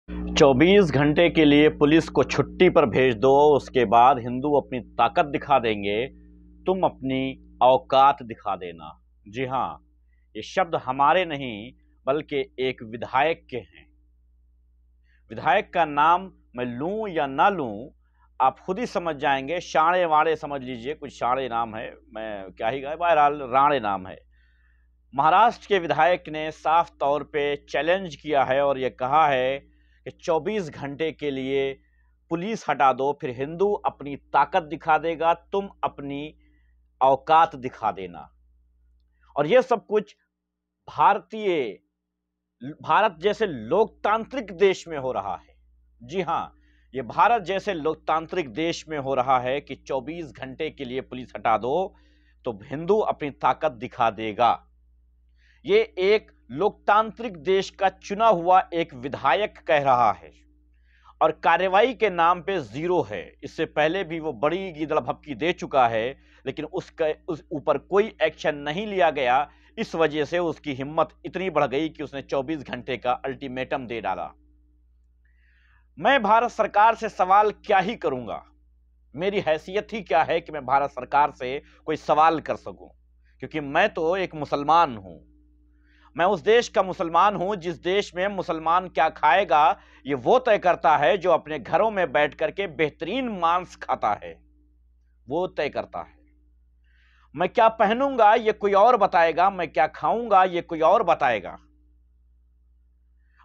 24 घंटे के लिए पुलिस को छुट्टी पर भेज दो, उसके बाद हिंदू अपनी ताकत दिखा देंगे, तुम अपनी औकात दिखा देना। जी हाँ, ये शब्द हमारे नहीं बल्कि एक विधायक के हैं। विधायक का नाम मैं लूं या ना लूं आप खुद ही समझ जाएंगे। शाणे वाणे समझ लीजिए, कुछ शाणे नाम है, मैं क्या ही कहा, बहरहाल राणे नाम है। महाराष्ट्र के विधायक ने साफ तौर पे चैलेंज किया है और यह कहा है कि 24 घंटे के लिए पुलिस हटा दो, फिर हिंदू अपनी ताकत दिखा देगा, तुम अपनी औकात दिखा देना। और यह सब कुछ भारत जैसे लोकतांत्रिक देश में हो रहा है। जी हां, यह भारत जैसे लोकतांत्रिक देश में हो रहा है कि 24 घंटे के लिए पुलिस हटा दो तो हिंदू अपनी ताकत दिखा देगा। ये एक लोकतांत्रिक देश का चुना हुआ एक विधायक कह रहा है और कार्रवाई के नाम पे जीरो है। इससे पहले भी वो बड़ी गीदड़ भभकी दे चुका है, लेकिन उस ऊपर कोई एक्शन नहीं लिया गया। इस वजह से उसकी हिम्मत इतनी बढ़ गई कि उसने 24 घंटे का अल्टीमेटम दे डाला। मैं भारत सरकार से सवाल क्या ही करूंगा, मेरी हैसियत ही क्या है कि मैं भारत सरकार से कोई सवाल कर सकूं, क्योंकि मैं तो एक मुसलमान हूं। मैं उस देश का मुसलमान हूं जिस देश में मुसलमान क्या खाएगा ये वो तय करता है, जो अपने घरों में बैठ करके बेहतरीन मांस खाता है वो तय करता है। मैं क्या पहनूंगा ये कोई और बताएगा, मैं क्या खाऊंगा ये कोई और बताएगा,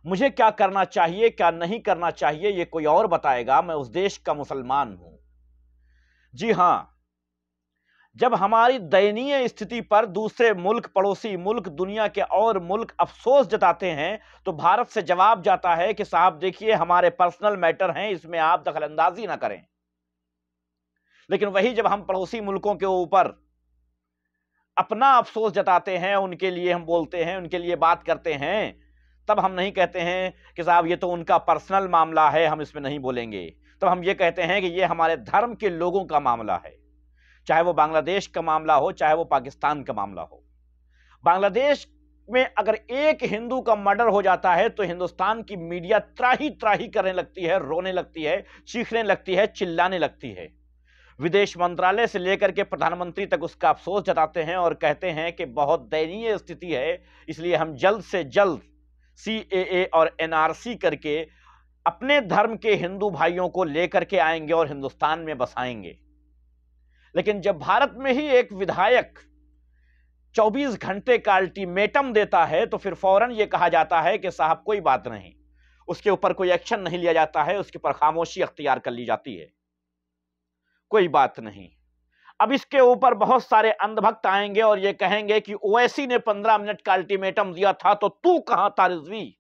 मुझे क्या करना चाहिए क्या नहीं करना चाहिए ये कोई और बताएगा। मैं उस देश का मुसलमान हूं। जी हां, जब हमारी दयनीय स्थिति पर दूसरे मुल्क, पड़ोसी मुल्क, दुनिया के और मुल्क अफसोस जताते हैं तो भारत से जवाब जाता है कि साहब देखिए, हमारे पर्सनल मैटर हैं, इसमें आप दखलंदाजी ना करें। लेकिन वही जब हम पड़ोसी मुल्कों के ऊपर अपना अफसोस जताते हैं, उनके लिए हम बोलते हैं, उनके लिए बात करते हैं, तब हम नहीं कहते हैं कि साहब ये तो उनका पर्सनल मामला है, हम इसमें नहीं बोलेंगे। तब हम ये कहते हैं कि ये हमारे धर्म के लोगों का मामला है, चाहे वो बांग्लादेश का मामला हो, चाहे वो पाकिस्तान का मामला हो। बांग्लादेश में अगर एक हिंदू का मर्डर हो जाता है तो हिंदुस्तान की मीडिया त्राही त्राही करने लगती है, रोने लगती है, चीखने लगती है, चिल्लाने लगती है। विदेश मंत्रालय से लेकर के प्रधानमंत्री तक उसका अफसोस जताते हैं और कहते हैं कि बहुत दयनीय स्थिति है, इसलिए हम जल्द से जल्द CAA और NRC करके अपने धर्म के हिंदू भाइयों को लेकर के आएंगे और हिंदुस्तान में बसाएंगे। लेकिन जब भारत में ही एक विधायक 24 घंटे का अल्टीमेटम देता है तो फिर फौरन यह कहा जाता है कि साहब कोई बात नहीं, उसके ऊपर कोई एक्शन नहीं लिया जाता है, उसके ऊपर खामोशी अख्तियार कर ली जाती है, कोई बात नहीं। अब इसके ऊपर बहुत सारे अंधभक्त आएंगे और यह कहेंगे कि ओवैसी ने 15 मिनट का अल्टीमेटम दिया था तो तू कहां था रिजवी।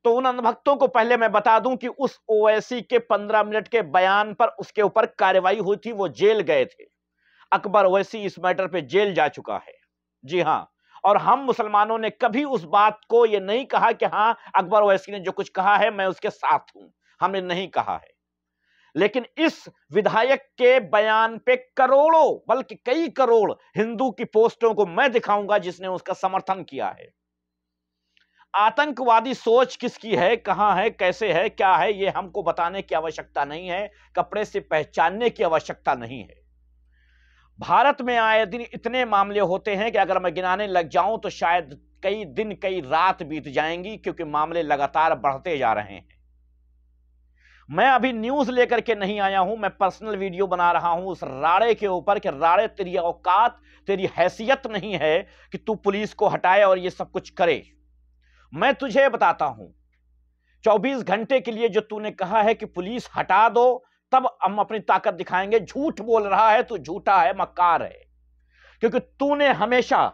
तो उन अंधभक्तों को पहले मैं बता दूं कि उस ओवैसी के 15 मिनट के बयान पर उसके ऊपर कार्रवाई हुई थी, वो जेल गए थे। अकबर ओवैसी इस मैटर पे जेल जा चुका है। जी हां, और हम मुसलमानों ने कभी उस बात को यह नहीं कहा कि हां अकबर ओवैसी ने जो कुछ कहा है मैं उसके साथ हूं, हमने नहीं कहा है। लेकिन इस विधायक के बयान पे करोड़ों, बल्कि कई करोड़ हिंदू की पोस्टों को मैं दिखाऊंगा जिसने उसका समर्थन किया है। आतंकवादी सोच किसकी है, कहां है, कैसे है, क्या है, यह हमको बताने की आवश्यकता नहीं है, कपड़े से पहचानने की आवश्यकता नहीं है। भारत में आए दिन इतने मामले होते हैं कि अगर मैं गिनाने लग जाऊं तो शायद कई दिन कई रात बीत जाएंगी, क्योंकि मामले लगातार बढ़ते जा रहे हैं। मैं अभी न्यूज लेकर के नहीं आया हूं, मैं पर्सनल वीडियो बना रहा हूं उस राड़े के ऊपर कि राड़े, तेरी औकात, तेरी हैसियत नहीं है कि तू पुलिस को हटाए और ये सब कुछ करे। मैं तुझे बताता हूं, 24 घंटे के लिए जो तूने कहा है कि पुलिस हटा दो तब हम अपनी ताकत दिखाएंगे, झूठ बोल रहा है, तू झूठा है, मक्कार है। क्योंकि तूने हमेशा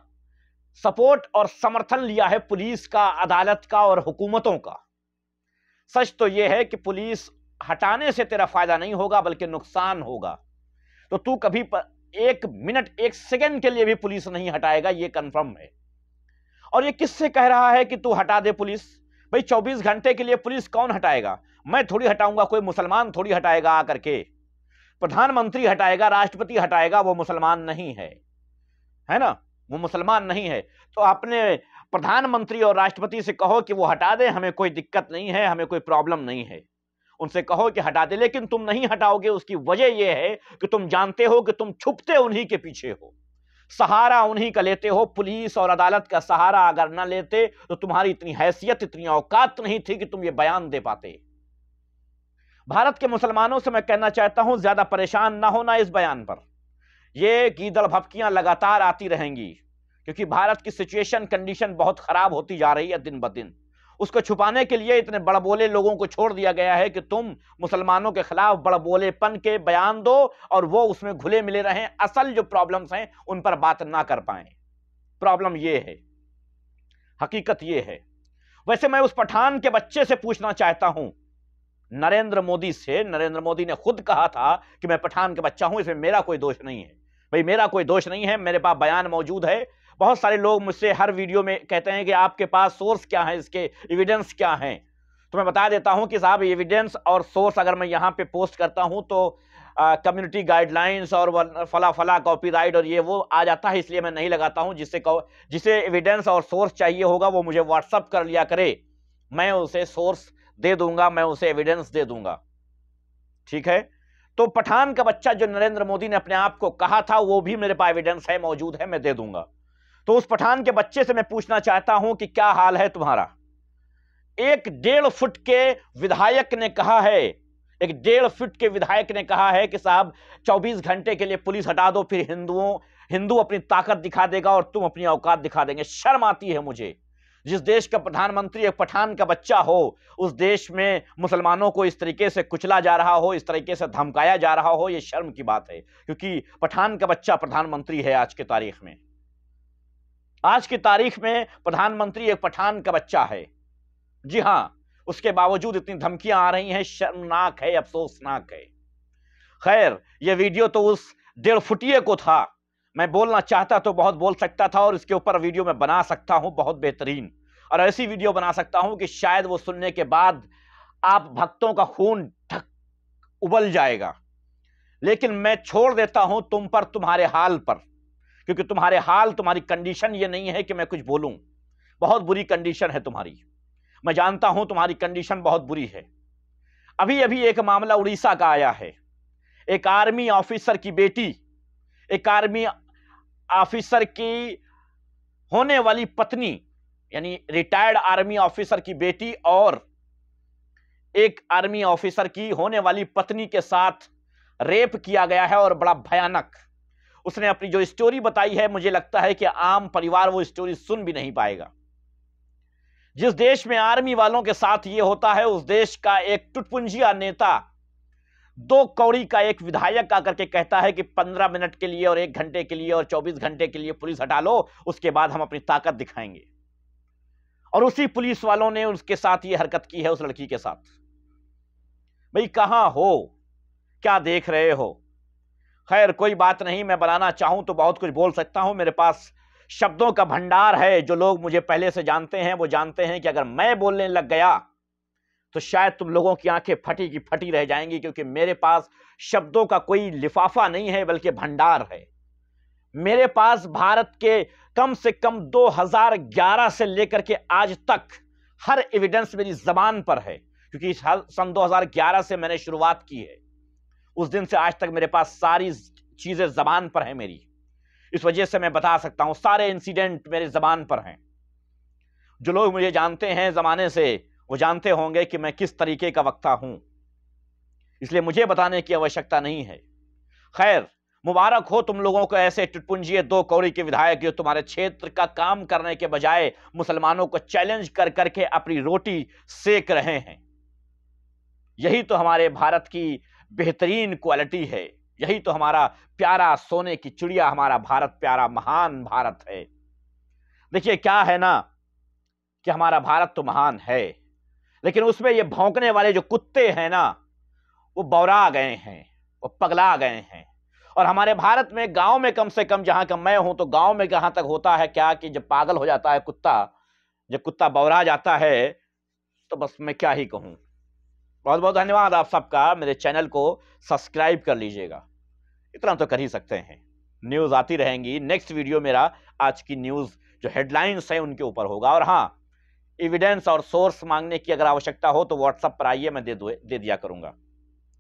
सपोर्ट और समर्थन लिया है पुलिस का, अदालत का और हुकूमतों का। सच तो यह है कि पुलिस हटाने से तेरा फायदा नहीं होगा बल्कि नुकसान होगा। तो तू कभी एक मिनट, एक सेकंड के लिए भी पुलिस नहीं हटाएगा, यह कंफर्म है। और ये किससे कह रहा है कि तू हटा दे पुलिस? भाई 24 घंटे के लिए पुलिस कौन हटाएगा? मैं थोड़ी हटाऊंगा, कोई मुसलमान थोड़ी हटाएगा आकर के। प्रधानमंत्री हटाएगा, राष्ट्रपति हटाएगा, वो मुसलमान नहीं है, है ना। वो मुसलमान नहीं है, तो अपने प्रधानमंत्री और राष्ट्रपति से कहो कि वो हटा दे, हमें कोई दिक्कत नहीं है, हमें कोई प्रॉब्लम नहीं है, उनसे कहो कि हटा दे। लेकिन तुम नहीं हटाओगे, उसकी वजह यह है कि तुम जानते हो कि तुम छुपते उन्हीं के पीछे हो, सहारा उन्हीं का लेते हो। पुलिस और अदालत का सहारा अगर ना लेते तो तुम्हारी इतनी हैसियत, इतनी औकात नहीं थी कि तुम ये बयान दे पाते। भारत के मुसलमानों से मैं कहना चाहता हूं, ज्यादा परेशान ना होना इस बयान पर। ये गीदड़ भपकियां लगातार आती रहेंगी, क्योंकि भारत की सिचुएशन, कंडीशन बहुत खराब होती जा रही है दिन ब दिन। उसको छुपाने के लिए इतने बड़बोले लोगों को छोड़ दिया गया है कि तुम मुसलमानों के खिलाफ बड़बोलेपन के बयान दो और वो उसमें घुले मिले रहें, असल जो प्रॉब्लम्स हैं उन पर बात ना कर पाए। प्रॉब्लम ये है, हकीकत ये है। वैसे मैं उस पठान के बच्चे से पूछना चाहता हूं, नरेंद्र मोदी से। नरेंद्र मोदी ने खुद कहा था कि मैं पठान का बच्चा हूं, इसमें मेरा कोई दोष नहीं है। भाई मेरा कोई दोष नहीं है, मेरे पास बयान मौजूद है। बहुत सारे लोग मुझसे हर वीडियो में कहते हैं कि आपके पास सोर्स क्या है, इसके एविडेंस क्या है। तो मैं बता देता हूं कि साहब एविडेंस और सोर्स अगर मैं यहां पे पोस्ट करता हूं तो कम्युनिटी गाइडलाइंस और फला फला कॉपीराइट और ये वो आ जाता है, इसलिए मैं नहीं लगाता हूं। जिसे एविडेंस और सोर्स चाहिए होगा वो मुझे व्हाट्सअप कर लिया करे, मैं उसे सोर्स दे दूंगा, मैं उसे एविडेंस दे दूंगा, ठीक है। तो पठान का बच्चा जो नरेंद्र मोदी ने अपने आप को कहा था, वो भी मेरे पास एविडेंस है, मौजूद है, मैं दे दूंगा। तो उस पठान के बच्चे से मैं पूछना चाहता हूं कि क्या हाल है तुम्हारा। एक 1.5 फुट के विधायक ने कहा है, एक 1.5 फुट के विधायक ने कहा है कि साहब 24 घंटे के लिए पुलिस हटा दो, फिर हिंदू अपनी ताकत दिखा देगा और तुम अपनी औकात दिखा देंगे। शर्म आती है मुझे, जिस देश का प्रधानमंत्री एक पठान का बच्चा हो, उस देश में मुसलमानों को इस तरीके से कुचला जा रहा हो, इस तरीके से धमकाया जा रहा हो, यह शर्म की बात है। क्योंकि पठान का बच्चा प्रधानमंत्री है आज की तारीख में। आज की तारीख में प्रधानमंत्री एक पठान का बच्चा है। जी हां, उसके बावजूद इतनी धमकियां आ रही हैं, शर्मनाक है, अफसोसनाक है। खैर, यह वीडियो तो उस 1.5 फुटिये को था। मैं बोलना चाहता तो बहुत बोल सकता था और इसके ऊपर वीडियो मैं बना सकता हूं बहुत बेहतरीन, और ऐसी वीडियो बना सकता हूं कि शायद वो सुनने के बाद आप भक्तों का खून ढक उबल जाएगा। लेकिन मैं छोड़ देता हूं तुम पर, तुम्हारे हाल पर, क्योंकि तुम्हारे हाल, तुम्हारी कंडीशन ये नहीं है कि मैं कुछ बोलूं। बहुत बुरी कंडीशन है तुम्हारी, मैं जानता हूं तुम्हारी कंडीशन बहुत बुरी है। अभी अभी एक मामला उड़ीसा का आया है। एक आर्मी ऑफिसर की बेटी, एक आर्मी ऑफिसर की होने वाली पत्नी, यानी रिटायर्ड आर्मी ऑफिसर की बेटी और एक आर्मी ऑफिसर की होने वाली पत्नी के साथ रेप किया गया है, और बड़ा भयानक। उसने अपनी जो स्टोरी बताई है, मुझे लगता है कि आम परिवार वो स्टोरी सुन भी नहीं पाएगा। जिस देश में आर्मी वालों के साथ ये होता है, उस देश का एक टुटपुंजिया नेता 2 कौड़ी का एक विधायक आकर के कहता है कि 15 मिनट के लिए और 1 घंटे के लिए और 24 घंटे के लिए पुलिस हटा लो, उसके बाद हम अपनी ताकत दिखाएंगे। और उसी पुलिस वालों ने उसके साथ ये हरकत की है, उस लड़की के साथ। भाई कहां हो, क्या देख रहे हो। खैर कोई बात नहीं, मैं बनाना चाहूं तो बहुत कुछ बोल सकता हूं। मेरे पास शब्दों का भंडार है। जो लोग मुझे पहले से जानते हैं वो जानते हैं कि अगर मैं बोलने लग गया तो शायद तुम लोगों की आंखें फटी की फटी रह जाएंगी, क्योंकि मेरे पास शब्दों का कोई लिफाफा नहीं है, बल्कि भंडार है। मेरे पास भारत के कम से कम 2011 से लेकर के आज तक हर एविडेंस मेरी जबान पर है, क्योंकि सन 2011 से मैंने शुरुआत की है। उस दिन से आज तक मेरे पास सारी चीजें जबान पर है मेरी। इस वजह से मैं बता सकता हूं, सारे इंसिडेंट मेरे जबान पर हैं। जो लोग मुझे जानते हैं जमाने से, वो जानते होंगे कि मैं किस तरीके का वक्ता हूं, इसलिए मुझे बताने की आवश्यकता नहीं है। खैर, मुबारक हो तुम लोगों को, ऐसे टुटपुंजिए 2 कौड़ी के विधायक जो तुम्हारे क्षेत्र का काम करने के बजाय मुसलमानों को चैलेंज कर करके अपनी रोटी सेक रहे हैं। यही तो हमारे भारत की बेहतरीन क्वालिटी है, यही तो हमारा प्यारा सोने की चिड़िया, हमारा भारत प्यारा महान भारत है। देखिए क्या है ना कि हमारा भारत तो महान है, लेकिन उसमें ये भौंकने वाले जो कुत्ते हैं ना, वो बौरा गए हैं, वो पगला गए हैं। और हमारे भारत में गांव में, कम से कम जहां का मैं हूं, तो गांव में जहां तक होता है क्या कि जब पागल हो जाता है कुत्ता, जब कुत्ता बौरा जाता है, तो बस मैं क्या ही कहूं। बहुत बहुत धन्यवाद आप सबका। मेरे चैनल को सब्सक्राइब कर लीजिएगा, इतना तो कर ही सकते हैं। न्यूज़ आती रहेंगी। नेक्स्ट वीडियो मेरा आज की न्यूज़ जो हेडलाइंस है उनके ऊपर होगा। और हाँ, एविडेंस और सोर्स मांगने की अगर आवश्यकता हो तो व्हाट्सएप पर आइए, मैं दे दिया करूंगा,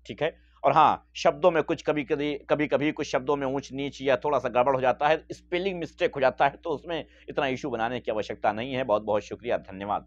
ठीक है। और हाँ, शब्दों में कुछ कभी कभी कुछ शब्दों में ऊंच नीच या थोड़ा सा गड़बड़ हो जाता है, स्पेलिंग मिस्टेक हो जाता है, तो उसमें इतना इशू बनाने की आवश्यकता नहीं है। बहुत बहुत शुक्रिया, धन्यवाद।